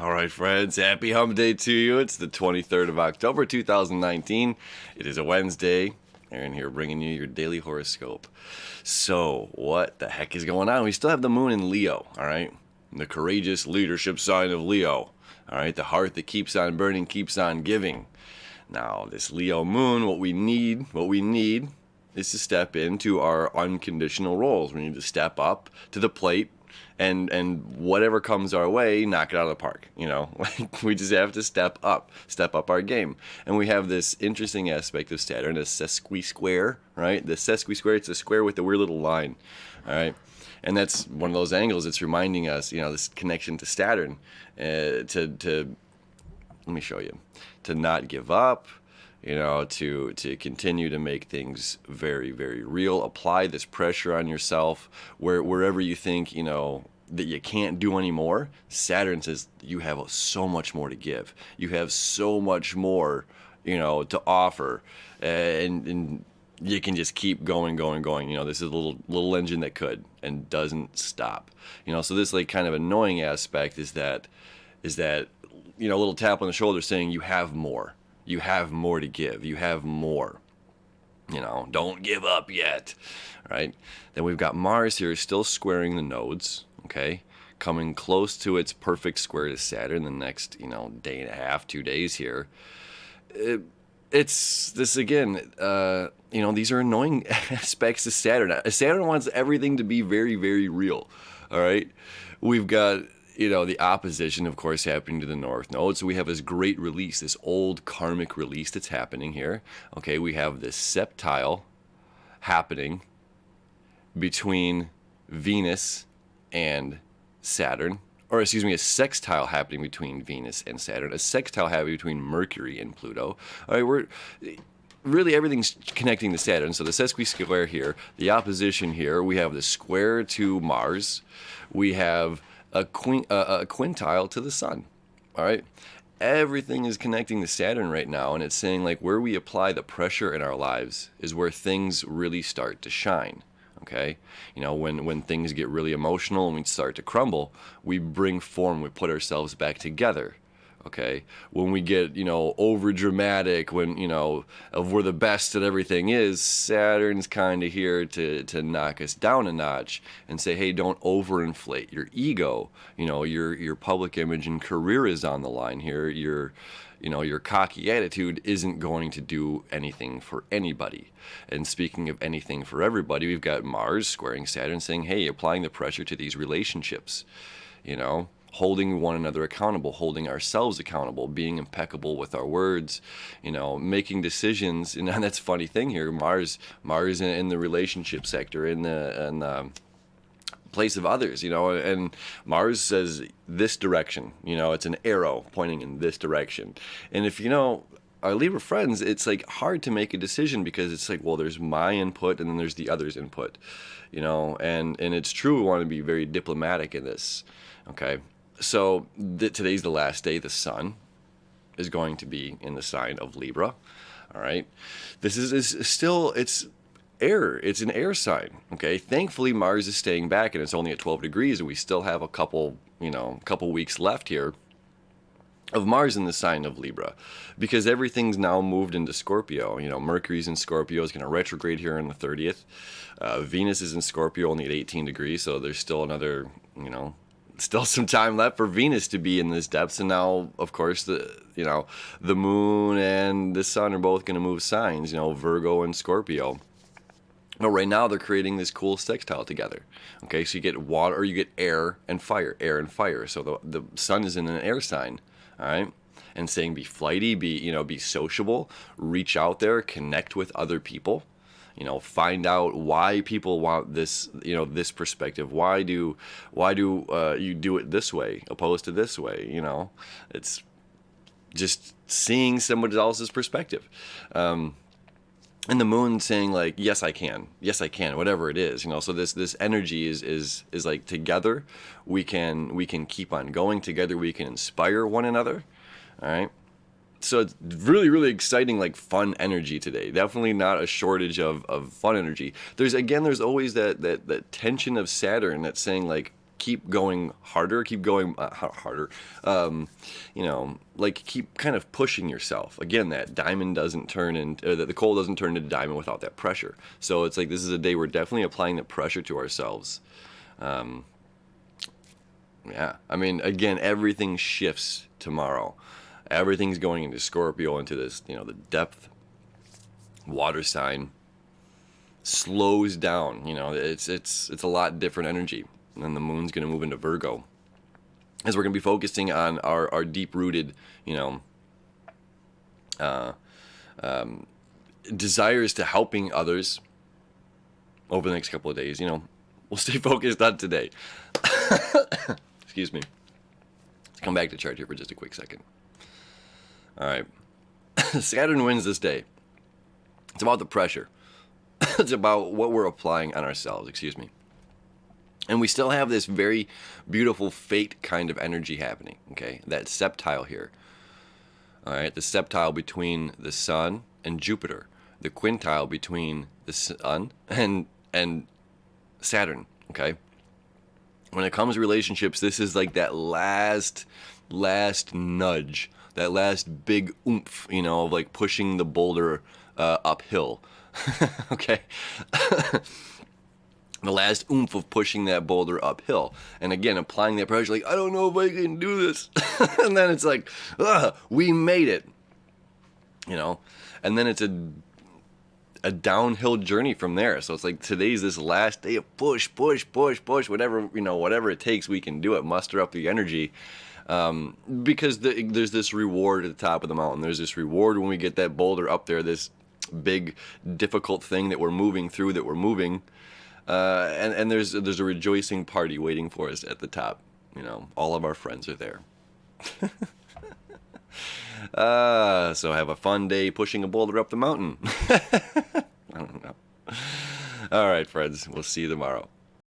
All right, friends, happy hump day to you. It's the 23rd of October, 2019. It is a Wednesday. Aaron here bringing you your daily horoscope. So, what the heck is going on? We still have the moon in Leo, all right? The courageous leadership sign of Leo, all right? The heart that keeps on burning, keeps on giving. Now, this Leo moon, what we need is to step into our unconditional roles. We need to step up to the plate and whatever comes our way, knock it out of the park. You know, like we just have to step up our game. And we have this interesting aspect of Saturn, a sesqui-square, right? The sesqui-square, it's a square with a weird little line, all right? And that's one of those angles. It's reminding us, you know, this connection to Saturn, let me show you, to not give up, you know, to continue to make things very, very real. Apply this pressure on yourself wherever you think, you know, that you can't do anymore. Saturn says you have so much more to give. You have so much more, you know, to offer, and you can just keep going. You know, this is a little engine that could and doesn't stop. You know, so this like kind of annoying aspect is that you know, a little tap on the shoulder saying you have more. You have more to give. You have more. You know, don't give up yet, right? Then we've got Mars here still squaring the nodes, okay? Coming close to its perfect square to Saturn the next, you know, day and a half, 2 days here. It's this again, you know, these are annoying aspects of Saturn. Saturn wants everything to be very, very real, all right? We've got, you know, the opposition, of course, happening to the North Node. So we have this great release, this old karmic release that's happening here. Okay, we have this septile happening between Venus and Saturn. Or, excuse me, a sextile happening between Venus and Saturn. A sextile happening between Mercury and Pluto. All right, really everything's connecting to Saturn. So the sesqui-square here, the opposition here, we have the square to Mars. We have a quintile to the sun, all right? Everything is connecting to Saturn right now, and it's saying like where we apply the pressure in our lives is where things really start to shine, okay? You know, when things get really emotional and we start to crumble, we bring form, we put ourselves back together, okay? When we get, you know, over dramatic, when, you know, of we're the best at everything is, Saturn's kind of here to knock us down a notch and say, hey, don't overinflate your ego. You know, your public image and career is on the line here. Your cocky attitude isn't going to do anything for anybody. And speaking of anything for everybody, we've got Mars squaring Saturn saying, hey, applying the pressure to these relationships, you know, holding one another accountable, holding ourselves accountable, being impeccable with our words, you know, making decisions. And that's a funny thing here. Mars in the relationship sector, in the place of others, you know, and Mars says this direction, you know, it's an arrow pointing in this direction. And if, you know, our Libra friends, it's like hard to make a decision because it's like, well, there's my input and then there's the other's input, you know, and it's true. We want to be very diplomatic in this. Okay. So today's the last day. The sun is going to be in the sign of Libra. All right. This is still, it's air. It's an air sign. Okay. Thankfully, Mars is staying back and it's only at 12 degrees. And we still have a couple weeks left here of Mars in the sign of Libra, because everything's now moved into Scorpio. You know, Mercury's in Scorpio, is going to retrograde here on the 30th. Venus is in Scorpio only at 18 degrees. So there's still another, you know, still some time left for Venus to be in this depths. And now, of course, the moon and the sun are both going to move signs, you know, Virgo and Scorpio. But right now they're creating this cool sextile together. Okay, so you get water, or you get air and fire. So the sun is in an air sign, all right? And saying be flighty, be sociable, reach out there, connect with other people. You know, find out why people want this, you know, this perspective. Why do you do it this way opposed to this way? You know, it's just seeing somebody else's perspective. And the moon saying like, yes, I can, whatever it is, you know. So this energy is like together we can keep on going together. We can inspire one another. All right. So it's really, really exciting, like fun energy today. Definitely not a shortage of fun energy. There's always that tension of Saturn that's saying like, keep going harder, keep going harder, like keep kind of pushing yourself. Again, that diamond doesn't turn into, the coal doesn't turn into diamond without that pressure. So it's like, this is a day we're definitely applying the pressure to ourselves. Yeah, I mean, again, everything shifts tomorrow. Everything's going into Scorpio, into this, the depth water sign slows down. It's a lot different energy. And then the moon's going to move into Virgo, as we're going to be focusing on our deep-rooted, desires to helping others over the next couple of days. We'll stay focused on today. Excuse me. Let's come back to chart here for just a quick second. All right. Saturn wins this day. It's about the pressure. It's about what we're applying on ourselves, excuse me. And we still have this very beautiful fate kind of energy happening, okay? That septile here. All right, the septile between the sun and Jupiter. The quintile between the sun and Saturn, okay? When it comes to relationships, this is like that last nudge, that last big oomph, of like pushing the boulder uphill. Okay? The last oomph of pushing that boulder uphill. And again, applying that pressure, like, I don't know if I can do this. And then it's like, we made it. And then it's a downhill journey from there. So it's like, today's this last day of push, whatever it takes, we can do it. Muster up the energy. Because there's this reward at the top of the mountain. There's this reward when we get that boulder up there, this big, difficult thing that we're moving through, and there's a rejoicing party waiting for us at the top. All of our friends are there. So have a fun day pushing a boulder up the mountain. I don't know. All right, friends. We'll see you tomorrow.